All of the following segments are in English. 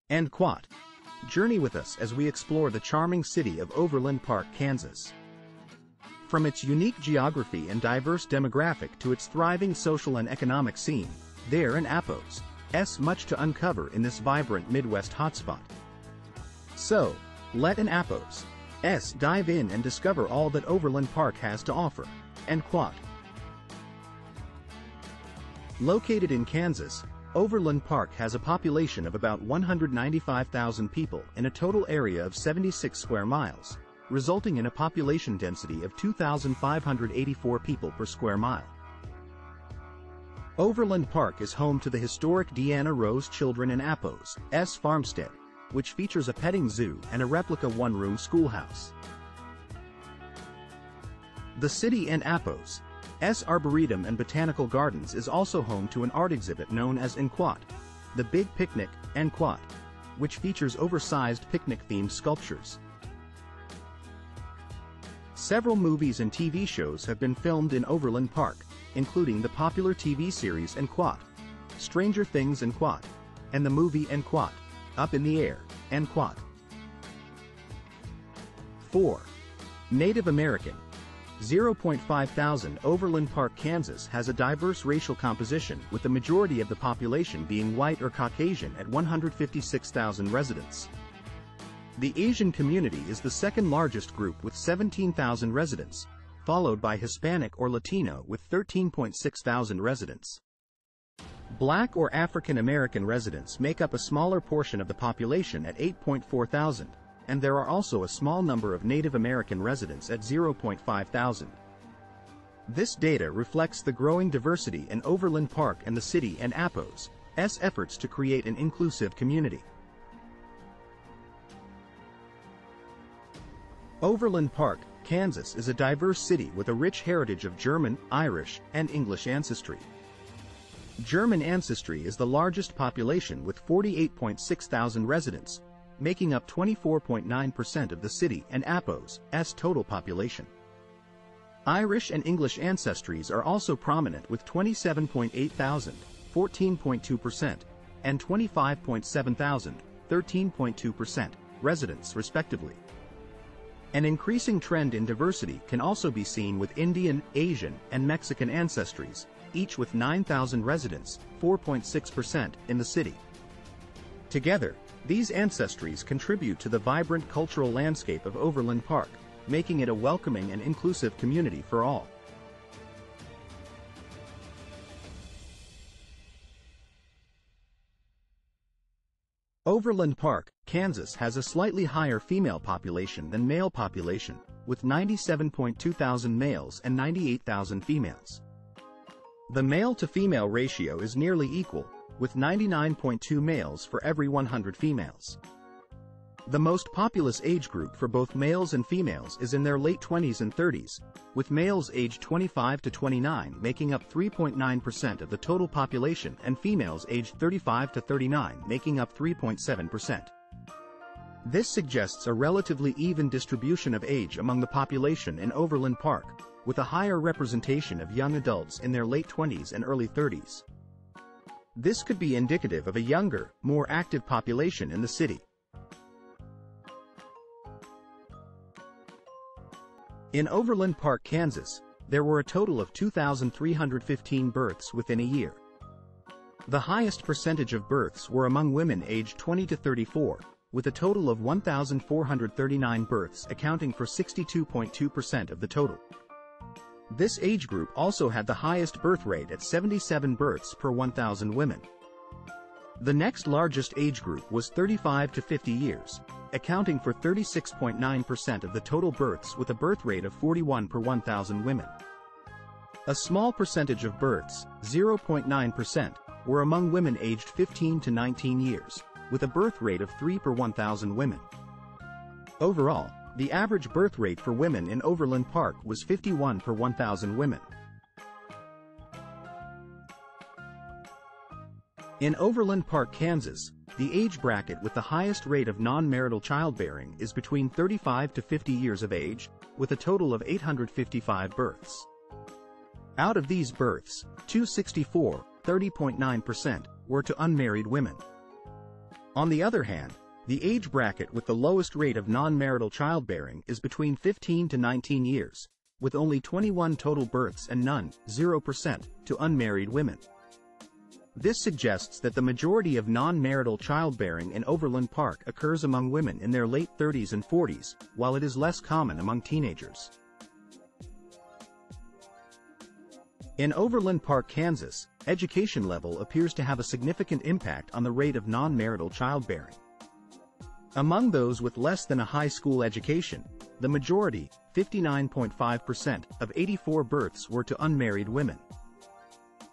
and quat. Journey with us as we explore the charming city of Overland Park, Kansas. From its unique geography and diverse demographic to its thriving social and economic scene, there and Appos, much to uncover in this vibrant Midwest hotspot. So, let an Appos dive in and discover all that Overland Park has to offer, and quat. Located in Kansas, Overland Park has a population of about 195,000 people in a total area of 76 square miles, resulting in a population density of 2,584 people per square mile. Overland Park is home to the historic Deanna Rose Children and Appos Farmstead, which features a petting zoo and a replica one-room schoolhouse. The city and Appos Arboretum and Botanical Gardens is also home to an art exhibit known as Quat, the Big Picnic, Quat, which features oversized picnic-themed sculptures. Several movies and TV shows have been filmed in Overland Park, including the popular TV series Quat, Stranger Things Quat, and the movie Quat, Up in the Air, Quat. 4. Native American. 0.5 thousand. Overland Park, Kansas has a diverse racial composition, with the majority of the population being white or Caucasian at 156,000 residents. The Asian community is the second largest group with 17,000 residents, followed by Hispanic or Latino with 13.6 thousand residents. Black or African American residents make up a smaller portion of the population at 8.4 thousand, and there are also a small number of Native American residents at 0.5 thousand. This data reflects the growing diversity in Overland Park and the city and Appos' efforts to create an inclusive community. Overland Park, Kansas is a diverse city with a rich heritage of German, Irish, and English ancestry. German ancestry is the largest population with 48.6 thousand residents, making up 24.9% of the city and Appos' total population. Irish and English ancestries are also prominent with 27.8 thousand, 14.2%, and 25.7 thousand, 13.2%, residents respectively. An increasing trend in diversity can also be seen with Indian, Asian, and Mexican ancestries, each with 9,000 residents, 4.6%, in the city. Together, these ancestries contribute to the vibrant cultural landscape of Overland Park, making it a welcoming and inclusive community for all. Overland Park, Kansas has a slightly higher female population than male population, with 97.2 thousand males and 98,000 females. The male-to-female ratio is nearly equal, with 99.2 males for every 100 females. The most populous age group for both males and females is in their late 20s and 30s, with males aged 25 to 29 making up 3.9% of the total population and females aged 35 to 39 making up 3.7%. This suggests a relatively even distribution of age among the population in Overland Park, with a higher representation of young adults in their late 20s and early 30s. This could be indicative of a younger, more active population in the city. In Overland Park, Kansas, there were a total of 2,315 births within a year. The highest percentage of births were among women aged 20 to 34, with a total of 1,439 births accounting for 62.2% of the total. This age group also had the highest birth rate at 77 births per 1,000 women. The next largest age group was 35 to 50 years, accounting for 36.9% of the total births with a birth rate of 41 per 1,000 women. A small percentage of births, 0.9%, were among women aged 15 to 19 years, with a birth rate of 3 per 1,000 women. Overall, the average birth rate for women in Overland Park was 51 per 1,000 women. In Overland Park, Kansas, the age bracket with the highest rate of non-marital childbearing is between 35 to 50 years of age, with a total of 855 births. Out of these births, 264, 30.9%, were to unmarried women. On the other hand, the age bracket with the lowest rate of non-marital childbearing is between 15 to 19 years, with only 21 total births and none, 0%, to unmarried women. This suggests that the majority of non-marital childbearing in Overland Park occurs among women in their late 30s and 40s, while it is less common among teenagers. In Overland Park, Kansas, education level appears to have a significant impact on the rate of non-marital childbearing. Among those with less than a high school education, the majority, 59.5%, of 84 births were to unmarried women.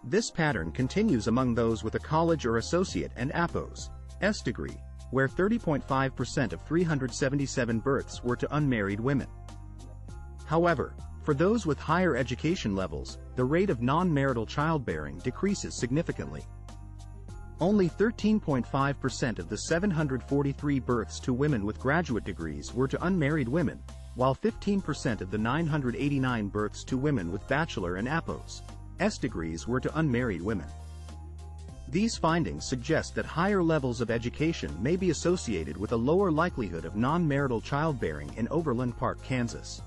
This pattern continues among those with a college or associate and APOS S degree, where 30.5% of 377 births were to unmarried women. However, for those with higher education levels, the rate of non-marital childbearing decreases significantly. Only 13.5% of the 743 births to women with graduate degrees were to unmarried women, while 15% of the 989 births to women with bachelor and APOS S degrees were to unmarried women. These findings suggest that higher levels of education may be associated with a lower likelihood of non-marital childbearing in Overland Park, Kansas.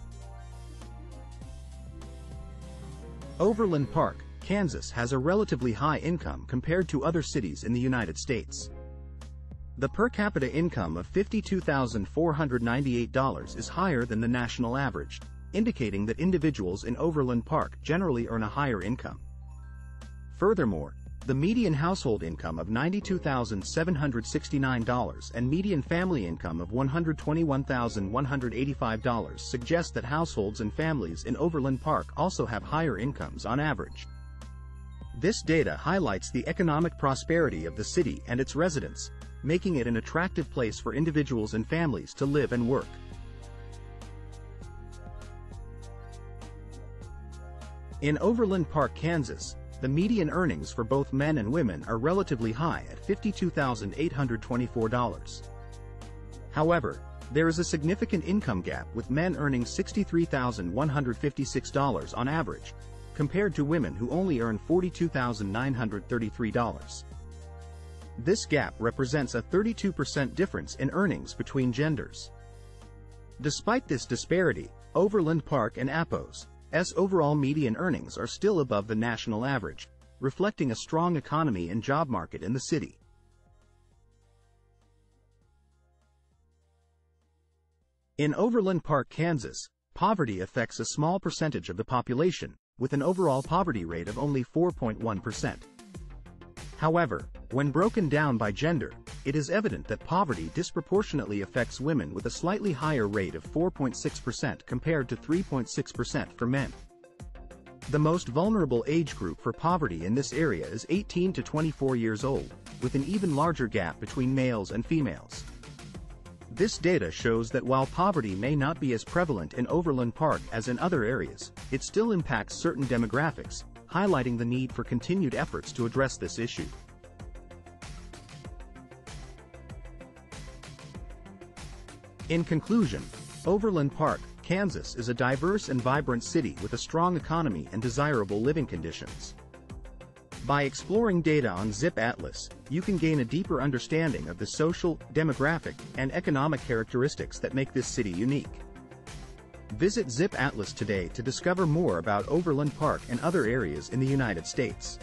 Overland Park, Kansas has a relatively high income compared to other cities in the United States. The per capita income of $52,498 is higher than the national average, indicating that individuals in Overland Park generally earn a higher income. Furthermore, the median household income of $92,769 and median family income of $121,185 suggest that households and families in Overland Park also have higher incomes on average. This data highlights the economic prosperity of the city and its residents, making it an attractive place for individuals and families to live and work. In Overland Park, Kansas, the median earnings for both men and women are relatively high at $52,824. However, there is a significant income gap, with men earning $63,156 on average, compared to women who only earn $42,933. This gap represents a 32% difference in earnings between genders. Despite this disparity, Overland Park and APOS S overall median earnings are still above the national average, reflecting a strong economy and job market in the city. In Overland Park, Kansas, poverty affects a small percentage of the population, with an overall poverty rate of only 4.1%. However, when broken down by gender, it is evident that poverty disproportionately affects women, with a slightly higher rate of 4.6% compared to 3.6% for men. The most vulnerable age group for poverty in this area is 18 to 24 years old, with an even larger gap between males and females. This data shows that while poverty may not be as prevalent in Overland Park as in other areas, it still impacts certain demographics, highlighting the need for continued efforts to address this issue. In conclusion, Overland Park, Kansas is a diverse and vibrant city with a strong economy and desirable living conditions. By exploring data on ZipAtlas, you can gain a deeper understanding of the social, demographic, and economic characteristics that make this city unique. Visit ZipAtlas today to discover more about Overland Park and other areas in the United States.